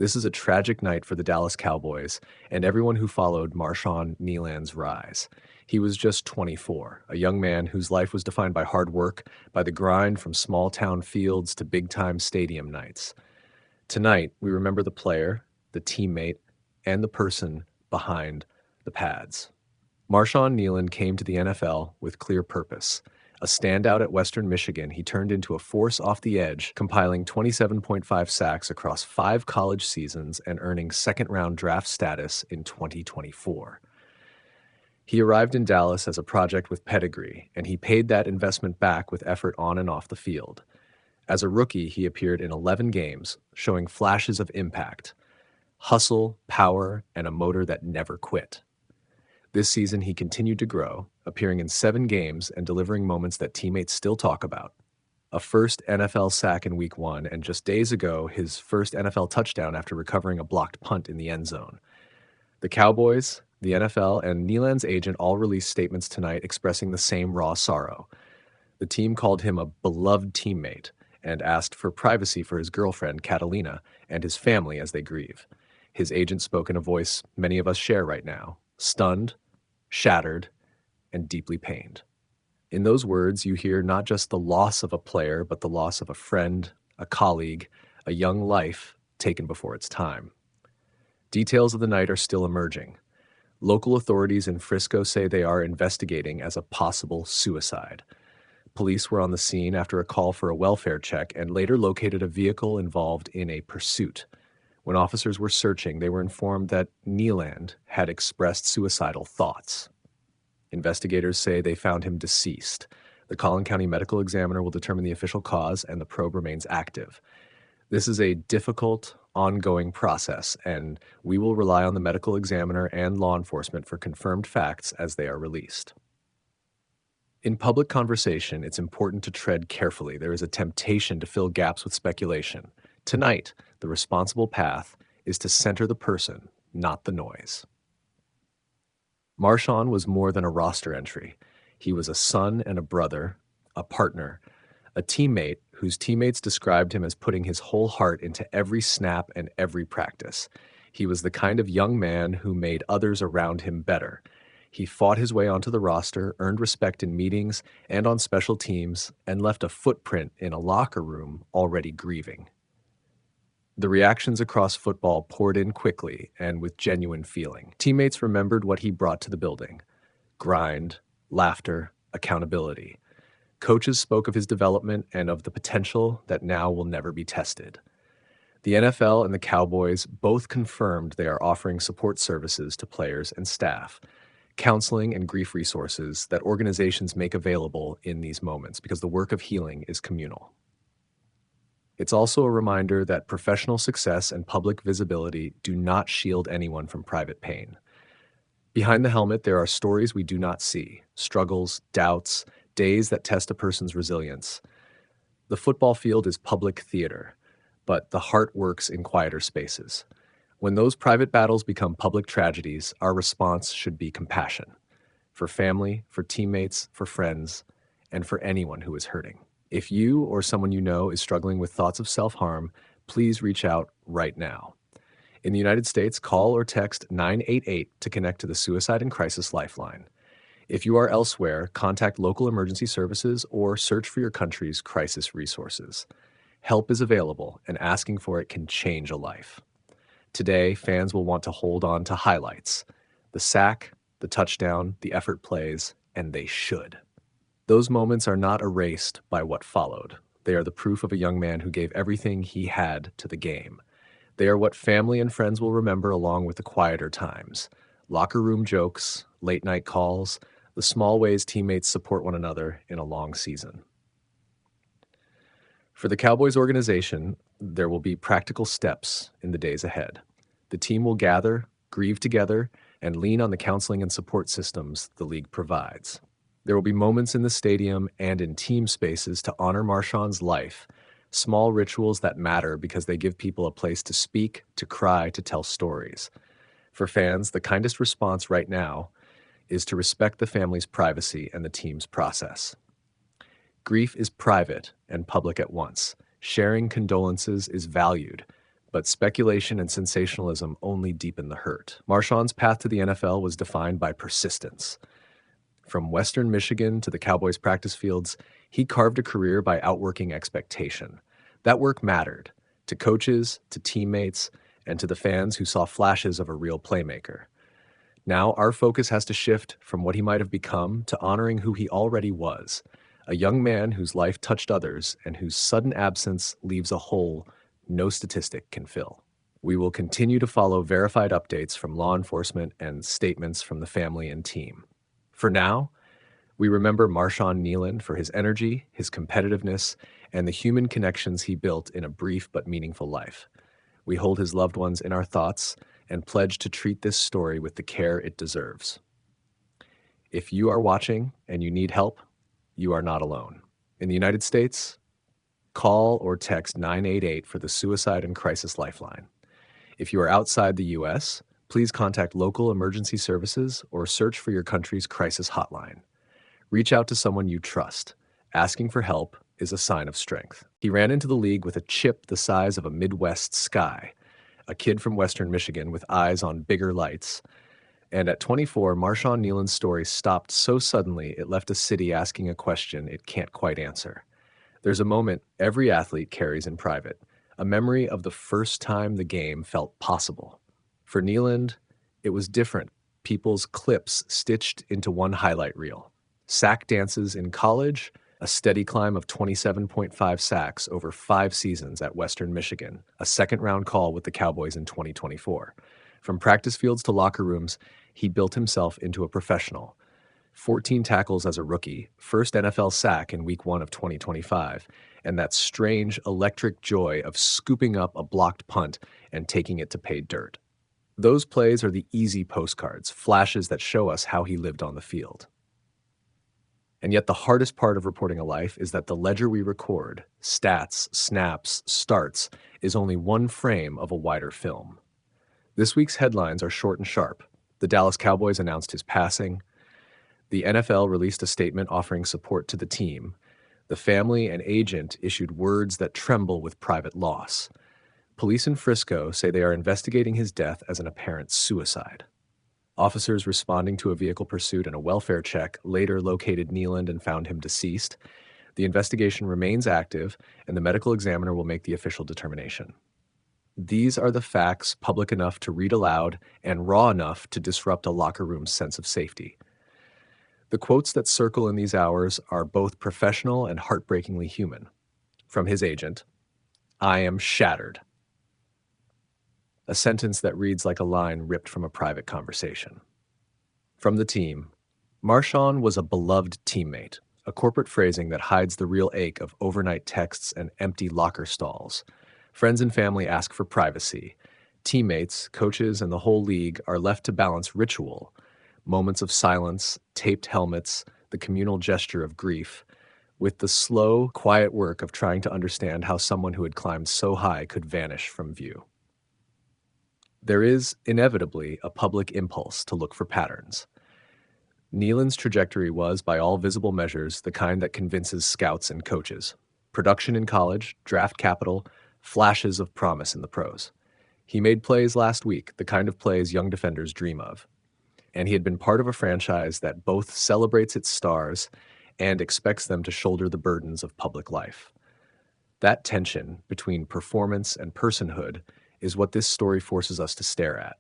This is a tragic night for the Dallas Cowboys and everyone who followed Marshawn Kneeland's rise. He was just 24, a young man whose life was defined by hard work, by the grind from small-town fields to big-time stadium nights. Tonight, we remember the player, the teammate, and the person behind the pads. Marshawn Kneeland came to the NFL with clear purpose. A standout at Western Michigan, he turned into a force off the edge, compiling 27.5 sacks across 5 college seasons and earning second-round draft status in 2024. He arrived in Dallas as a project with pedigree, and he paid that investment back with effort on and off the field. As a rookie, he appeared in 11 games, showing flashes of impact, hustle, power, and a motor that never quit. This season, he continued to grow, appearing in 7 games and delivering moments that teammates still talk about. A first NFL sack in Week 1, and just days ago, his first NFL touchdown after recovering a blocked punt in the end zone. The Cowboys, the NFL, and Kneeland's agent all released statements tonight expressing the same raw sorrow. The team called him a beloved teammate and asked for privacy for his girlfriend, Catalina, and his family as they grieve. His agent spoke in a voice many of us share right now, stunned, shattered, and deeply pained. In those words, you hear not just the loss of a player, but the loss of a friend, a colleague, a young life taken before its time. Details of the night are still emerging. Local authorities in Frisco say they are investigating as a possible suicide. Police were on the scene after a call for a welfare check and later located a vehicle involved in a pursuit. When officers were searching, they were informed that Kneeland had expressed suicidal thoughts. Investigators say they found him deceased. The Collin County Medical Examiner will determine the official cause, and the probe remains active. This is a difficult, ongoing process, and we will rely on the medical examiner and law enforcement for confirmed facts as they are released. In public conversation, it's important to tread carefully. There is a temptation to fill gaps with speculation. Tonight, the responsible path is to center the person, not the noise. Marshawn was more than a roster entry. He was a son and a brother, a partner, a teammate whose teammates described him as putting his whole heart into every snap and every practice. He was the kind of young man who made others around him better. He fought his way onto the roster, earned respect in meetings and on special teams, and left a footprint in a locker room already grieving. The reactions across football poured in quickly and with genuine feeling. Teammates remembered what he brought to the building: grind, laughter, accountability. Coaches spoke of his development and of the potential that now will never be tested. The NFL and the Cowboys both confirmed they are offering support services to players and staff, counseling and grief resources that organizations make available in these moments because the work of healing is communal. It's also a reminder that professional success and public visibility do not shield anyone from private pain. Behind the helmet, there are stories we do not see, struggles, doubts, days that test a person's resilience. The football field is public theater, but the heart works in quieter spaces. When those private battles become public tragedies, our response should be compassion for family, for teammates, for friends, and for anyone who is hurting. If you or someone you know is struggling with thoughts of self-harm, please reach out right now. In the United States, call or text 988 to connect to the Suicide and Crisis Lifeline. If you are elsewhere, contact local emergency services or search for your country's crisis resources. Help is available, and asking for it can change a life. Today, fans will want to hold on to highlights: the sack, the touchdown, the effort plays, and they should. Those moments are not erased by what followed. They are the proof of a young man who gave everything he had to the game. They are what family and friends will remember along with the quieter times: locker room jokes, late night calls, the small ways teammates support one another in a long season. For the Cowboys organization, there will be practical steps in the days ahead. The team will gather, grieve together, and lean on the counseling and support systems the league provides. There will be moments in the stadium and in team spaces to honor Marshawn's life, small rituals that matter because they give people a place to speak, to cry, to tell stories. For fans, the kindest response right now is to respect the family's privacy and the team's process. Grief is private and public at once. Sharing condolences is valued, But speculation and sensationalism only deepen the hurt. Marshawn's path to the NFL was defined by persistence. From Western Michigan to the Cowboys' practice fields, he carved a career by outworking expectation. That work mattered to coaches, to teammates, and to the fans who saw flashes of a real playmaker. Now, our focus has to shift from what he might have become to honoring who he already was, a young man whose life touched others and whose sudden absence leaves a hole no statistic can fill. We will continue to follow verified updates from law enforcement and statements from the family and team. For now, we remember Marshawn Kneeland for his energy, his competitiveness, and the human connections he built in a brief but meaningful life. We hold his loved ones in our thoughts and pledge to treat this story with the care it deserves. If you are watching and you need help, you are not alone. In the United States, call or text 988 for the Suicide and Crisis Lifeline. If you are outside the U.S., please contact local emergency services or search for your country's crisis hotline. Reach out to someone you trust. Asking for help is a sign of strength. He ran into the league with a chip the size of a Midwest sky, a kid from Western Michigan with eyes on bigger lights. And at 24, Marshawn Kneeland's story stopped so suddenly it left a city asking a question it can't quite answer. There's a moment every athlete carries in private, a memory of the first time the game felt possible. For Kneeland, it was different. People's clips stitched into one highlight reel. Sack dances in college, a steady climb of 27.5 sacks over 5 seasons at Western Michigan, a second-round call with the Cowboys in 2024. From practice fields to locker rooms, he built himself into a professional. 14 tackles as a rookie, first NFL sack in Week 1 of 2025, and that strange, electric joy of scooping up a blocked punt and taking it to pay dirt. Those plays are the easy postcards, flashes that show us how he lived on the field. And yet the hardest part of reporting a life is that the ledger we record, stats, snaps, starts, is only one frame of a wider film. This week's headlines are short and sharp. The Dallas Cowboys announced his passing. The NFL released a statement offering support to the team. The family and agent issued words that tremble with private loss. Police in Frisco say they are investigating his death as an apparent suicide. Officers responding to a vehicle pursuit and a welfare check later located Kneeland and found him deceased. The investigation remains active, and the medical examiner will make the official determination. These are the facts public enough to read aloud and raw enough to disrupt a locker room's sense of safety. The quotes that circle in these hours are both professional and heartbreakingly human. From his agent, "I am shattered." A sentence that reads like a line ripped from a private conversation. From the team, Marshawn was a beloved teammate, a corporate phrasing that hides the real ache of overnight texts and empty locker stalls. Friends and family ask for privacy. Teammates, coaches, and the whole league are left to balance ritual, moments of silence, taped helmets, the communal gesture of grief, with the slow, quiet work of trying to understand how someone who had climbed so high could vanish from view. There is, inevitably, a public impulse to look for patterns. Kneeland's trajectory was, by all visible measures, the kind that convinces scouts and coaches. Production in college, draft capital, flashes of promise in the pros. He made plays last week, the kind of plays young defenders dream of. And he had been part of a franchise that both celebrates its stars and expects them to shoulder the burdens of public life. That tension between performance and personhood is what this story forces us to stare at.